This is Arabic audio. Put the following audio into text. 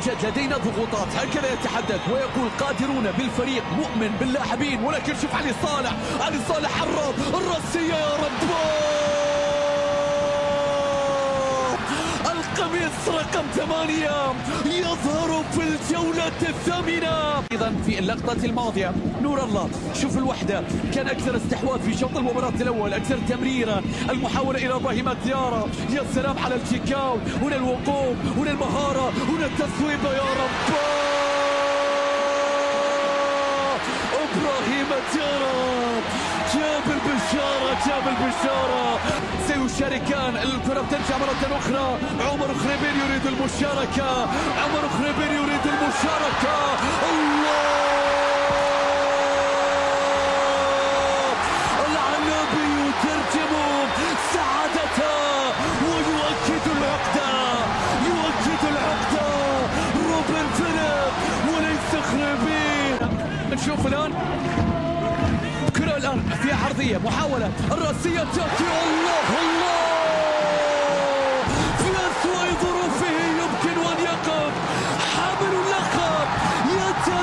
يوجد لدينا ضغوطات، هكذا يتحدث ويقول قادرون بالفريق، مؤمن باللاعبين. ولكن شوف علي صالح حرر الرأسية يا رب. القميص رقم 8 يظهر في الجولة الثامنة. أيضا في اللقطة الماضية نور الله، شوف الوحدة، كان أكثر استحواذ في شوط المباراة الأول، أكثر تمريرة، المحاولة إلى إبراهيم ديارة. يا سلام على التيكاو، هنا الوقوف، هنا المهارة، هنا التصويبة يا رب. إبراهيم ديارة جاب البشارة. سيشاركان، الكرة بترجع مرة أخرى. عمر خريبين يريد المشاركة. الله، العنابي يترجم سعادتها ويؤكد العقدة. روبن فيليب وليس خريبين. نشوف الآن كرة الآن في عرضية، محاولة الرأسية تأتي. الله